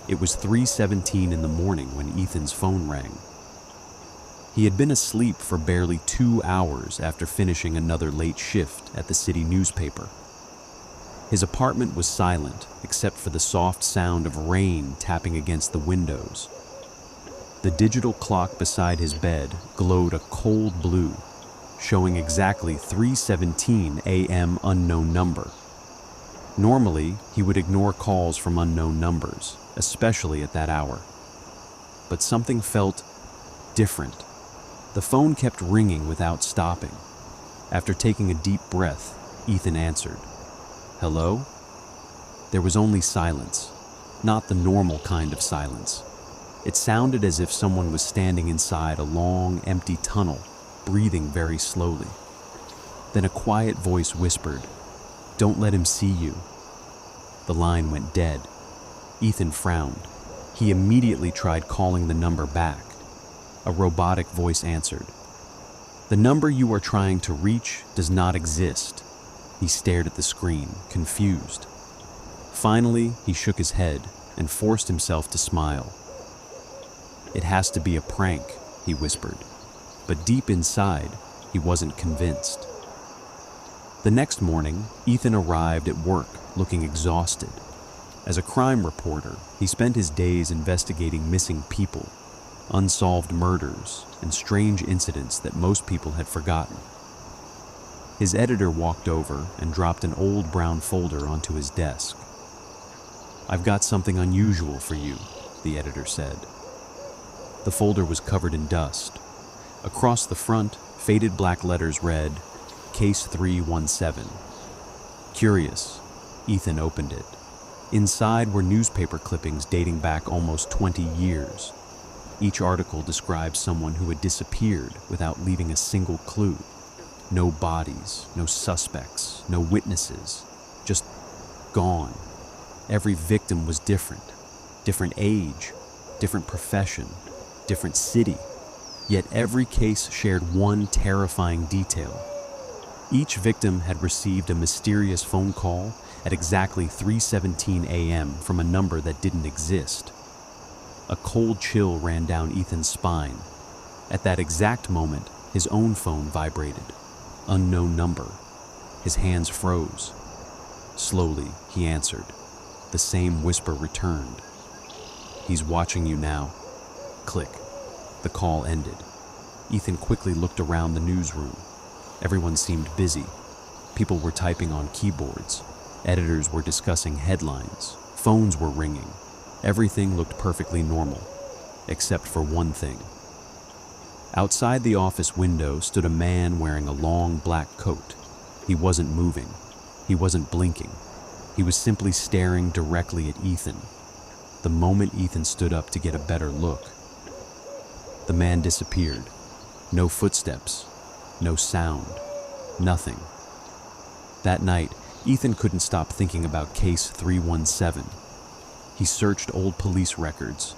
It was 3:17 in the morning when Ethan's phone rang. He had been asleep for barely 2 hours after finishing another late shift at the city newspaper. His apartment was silent except for the soft sound of rain tapping against the windows. The digital clock beside his bed glowed a cold blue, showing exactly 3:17 a.m. unknown number. Normally, he would ignore calls from unknown numbers, especially at that hour. But something felt different. The phone kept ringing without stopping. After taking a deep breath, Ethan answered. "Hello?" There was only silence, not the normal kind of silence. It sounded as if someone was standing inside a long, empty tunnel, breathing very slowly. Then a quiet voice whispered, "Don't let him see you." The line went dead. Ethan frowned. He immediately tried calling the number back. A robotic voice answered. "The number you are trying to reach does not exist." He stared at the screen, confused. Finally, he shook his head and forced himself to smile. "It has to be a prank," he whispered. But deep inside, he wasn't convinced. The next morning, Ethan arrived at work looking exhausted. As a crime reporter, he spent his days investigating missing people, unsolved murders, and strange incidents that most people had forgotten. His editor walked over and dropped an old brown folder onto his desk. "I've got something unusual for you," the editor said. The folder was covered in dust. Across the front, faded black letters read, Case 317. Curious, Ethan opened it. Inside were newspaper clippings dating back almost 20 years. Each article described someone who had disappeared without leaving a single clue. No bodies, no suspects, no witnesses, just gone. Every victim was different. Different age, different profession, different city. Yet every case shared one terrifying detail. Each victim had received a mysterious phone call at exactly 3:17 a.m. from a number that didn't exist. A cold chill ran down Ethan's spine. At that exact moment, his own phone vibrated. Unknown number. His hands froze. Slowly, he answered. The same whisper returned. "He's watching you now." Click. The call ended. Ethan quickly looked around the newsroom. Everyone seemed busy. People were typing on keyboards. Editors were discussing headlines. Phones were ringing. Everything looked perfectly normal, except for one thing. Outside the office window stood a man wearing a long black coat. He wasn't moving. He wasn't blinking. He was simply staring directly at Ethan. The moment Ethan stood up to get a better look, the man disappeared. No footsteps, no sound, nothing. That night, Ethan couldn't stop thinking about Case 317. He searched old police records,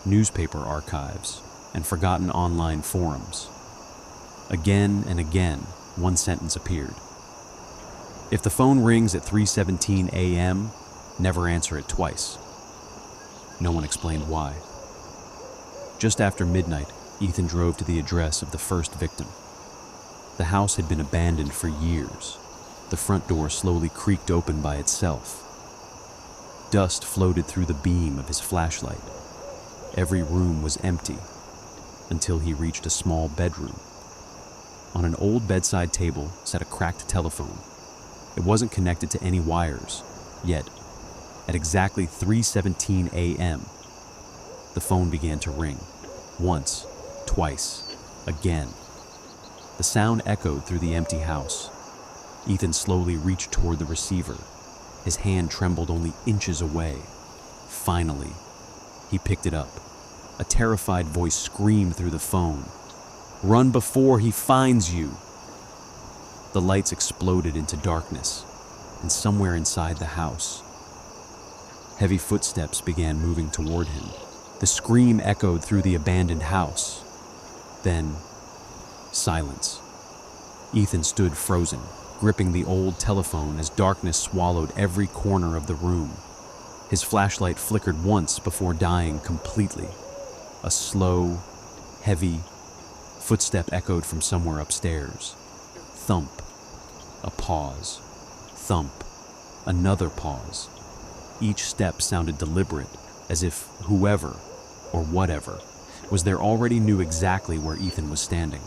newspaper archives, and forgotten online forums. Again and again, one sentence appeared. If the phone rings at 3:17 a.m., never answer it twice. No one explained why. Just after midnight, Ethan drove to the address of the first victim. The house had been abandoned for years. The front door slowly creaked open by itself. Dust floated through the beam of his flashlight. Every room was empty, until he reached a small bedroom. On an old bedside table sat a cracked telephone. It wasn't connected to any wires, yet, at exactly 3:17 a.m., the phone began to ring. Once, twice, again. The sound echoed through the empty house. Ethan slowly reached toward the receiver. His hand trembled only inches away. Finally, he picked it up. A terrified voice screamed through the phone. "Run before he finds you!" The lights exploded into darkness, and somewhere inside the house, heavy footsteps began moving toward him. The scream echoed through the abandoned house. Then, silence. Ethan stood frozen, gripping the old telephone as darkness swallowed every corner of the room. His flashlight flickered once before dying completely. A slow, heavy footstep echoed from somewhere upstairs. Thump. A pause. Thump. Another pause. Each step sounded deliberate, as if whoever, or whatever, was there already knew exactly where Ethan was standing.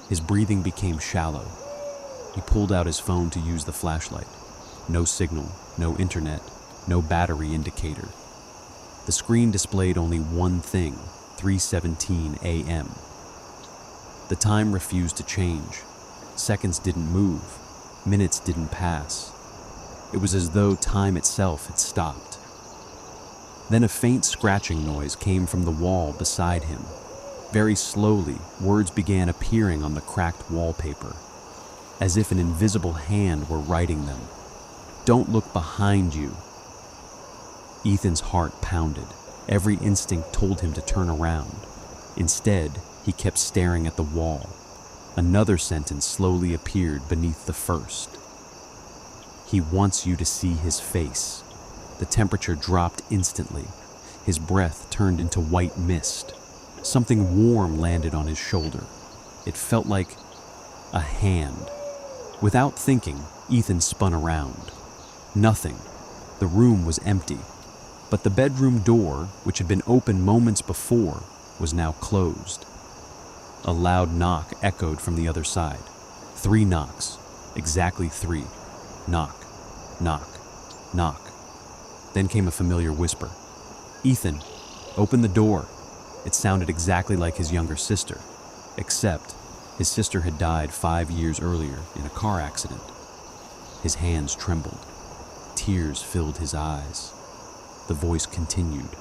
His breathing became shallow. He pulled out his phone to use the flashlight. No signal, no internet, no battery indicator. The screen displayed only one thing, 3:17 a.m. The time refused to change. Seconds didn't move. Minutes didn't pass. It was as though time itself had stopped. Then a faint scratching noise came from the wall beside him. Very slowly, words began appearing on the cracked wallpaper, as if an invisible hand were writing them. "Don't look behind you." Ethan's heart pounded. Every instinct told him to turn around. Instead, he kept staring at the wall. Another sentence slowly appeared beneath the first. "He wants you to see his face." The temperature dropped instantly. His breath turned into white mist. Something warm landed on his shoulder. It felt like a hand. Without thinking, Ethan spun around. Nothing. The room was empty. But the bedroom door, which had been open moments before, was now closed. A loud knock echoed from the other side. 3 knocks. Exactly 3. Knock. Knock. Knock. Then came a familiar whisper. "Ethan, open the door." It sounded exactly like his younger sister, except his sister had died 5 years earlier in a car accident. His hands trembled. Tears filled his eyes. The voice continued.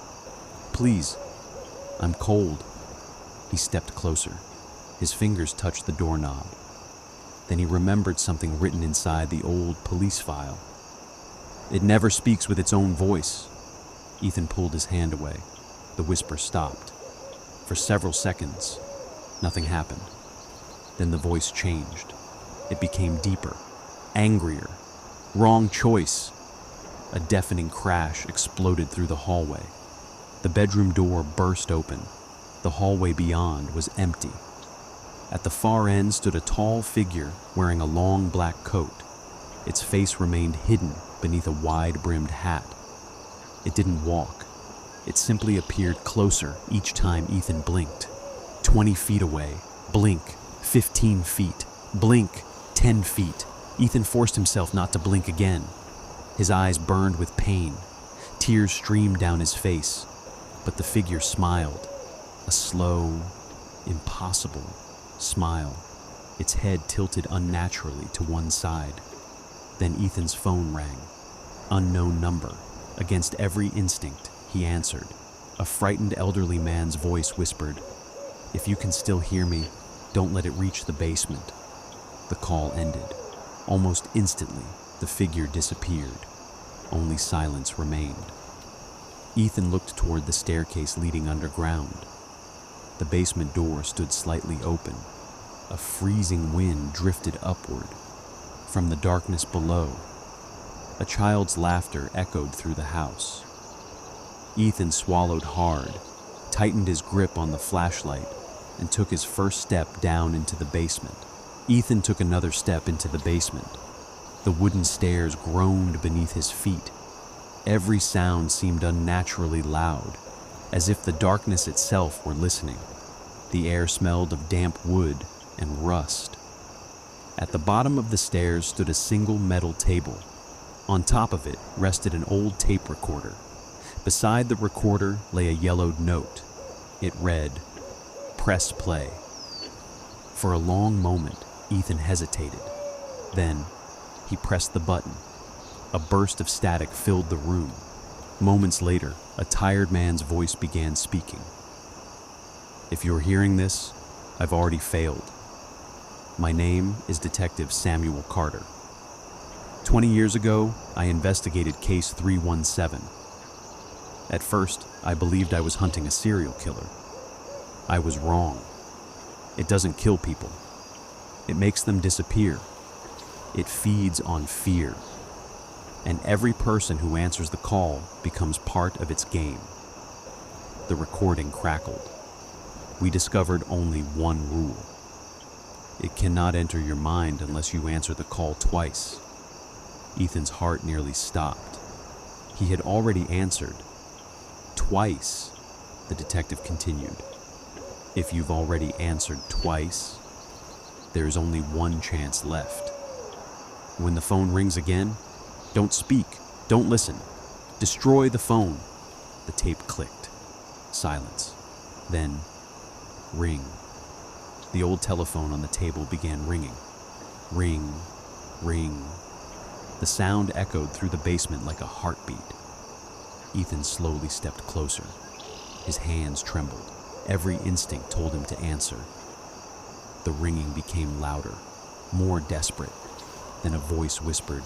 "Please, I'm cold." He stepped closer. His fingers touched the doorknob. Then he remembered something written inside the old police file. "It never speaks with its own voice." Ethan pulled his hand away. The whisper stopped. For several seconds, nothing happened. Then the voice changed. It became deeper, angrier. "Wrong choice." A deafening crash exploded through the hallway. The bedroom door burst open. The hallway beyond was empty. At the far end stood a tall figure wearing a long black coat. Its face remained hidden beneath a wide-brimmed hat. It didn't walk. It simply appeared closer each time Ethan blinked. 20 feet away. Blink. 15 feet. Blink. 10 feet. Ethan forced himself not to blink again. His eyes burned with pain. Tears streamed down his face. But the figure smiled. A slow, impossible smile. Its head tilted unnaturally to one side. Then Ethan's phone rang. Unknown number. Against every instinct, he answered. A frightened elderly man's voice whispered, "If you can still hear me, don't let it reach the basement." The call ended. Almost instantly, the figure disappeared. Only silence remained. Ethan looked toward the staircase leading underground. The basement door stood slightly open. A freezing wind drifted upward. From the darkness below, a child's laughter echoed through the house. Ethan swallowed hard, tightened his grip on the flashlight, and took his first step down into the basement. Ethan took another step into the basement. The wooden stairs groaned beneath his feet. Every sound seemed unnaturally loud, as if the darkness itself were listening. The air smelled of damp wood and rust. At the bottom of the stairs stood a single metal table. On top of it rested an old tape recorder. Beside the recorder lay a yellowed note. It read, "Press play." For a long moment, Ethan hesitated. Then, he pressed the button. A burst of static filled the room. Moments later, a tired man's voice began speaking. "If you're hearing this, I've already failed. My name is Detective Samuel Carter. 20 years ago, I investigated Case 317. At first, I believed I was hunting a serial killer. I was wrong. It doesn't kill people. It makes them disappear. It feeds on fear. and every person who answers the call becomes part of its game. The recording crackled. We discovered only one rule. It cannot enter your mind unless you answer the call twice. Ethan's heart nearly stopped. He had already answered. Twice, the detective continued. If you've already answered twice, there's only one chance left. When the phone rings again, don't speak, don't listen. Destroy the phone. The tape clicked. Silence. Then, ring. The old telephone on the table began ringing. Ring, ring. The sound echoed through the basement like a heartbeat. Ethan slowly stepped closer. His hands trembled. Every instinct told him to answer. The ringing became louder, more desperate. Then a voice whispered,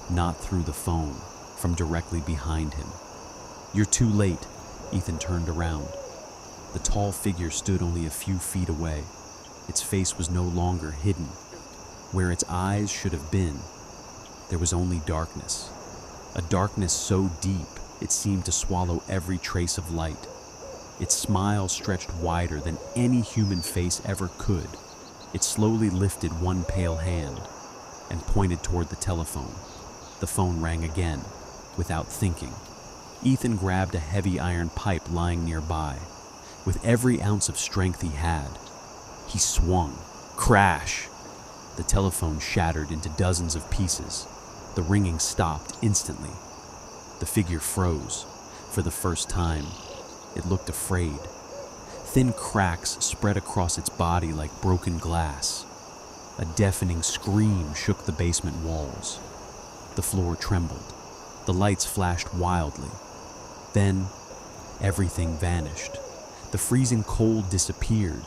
"Not through the phone," from directly behind him. "You're too late." Ethan turned around. The tall figure stood only a few feet away. Its face was no longer hidden. Where its eyes should have been, there was only darkness. A darkness so deep it seemed to swallow every trace of light. Its smile stretched wider than any human face ever could. It slowly lifted one pale hand and pointed toward the telephone. The phone rang again, without thinking. Ethan grabbed a heavy iron pipe lying nearby. With every ounce of strength he had, he swung. Crash! The telephone shattered into dozens of pieces. The ringing stopped instantly. The figure froze. For the first time, it looked afraid. Thin cracks spread across its body like broken glass. A deafening scream shook the basement walls. The floor trembled. The lights flashed wildly. Then, everything vanished. The freezing cold disappeared.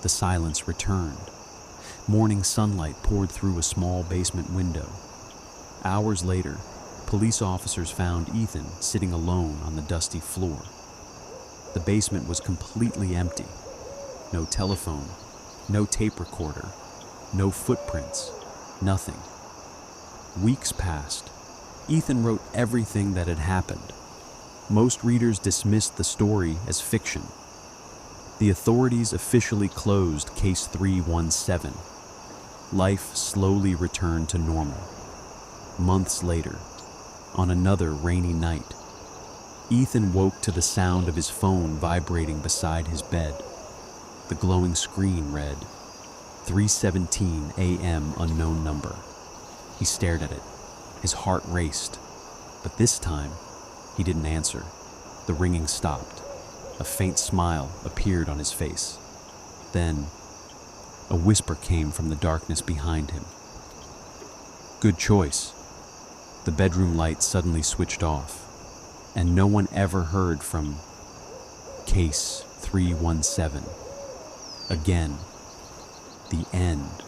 The silence returned. Morning sunlight poured through a small basement window. Hours later, police officers found Ethan sitting alone on the dusty floor. The basement was completely empty. No telephone, no tape recorder, no footprints, nothing. Weeks passed. Ethan wrote everything that had happened. Most readers dismissed the story as fiction. The authorities officially closed Case 317. Life slowly returned to normal. Months later, on another rainy night, Ethan woke to the sound of his phone vibrating beside his bed. The glowing screen read, 3:17 a.m. unknown number. He stared at it. His heart raced. But this time, he didn't answer. The ringing stopped. A faint smile appeared on his face. Then, a whisper came from the darkness behind him. "Good choice." The bedroom light suddenly switched off, and no one ever heard from Case 317. Again, the end.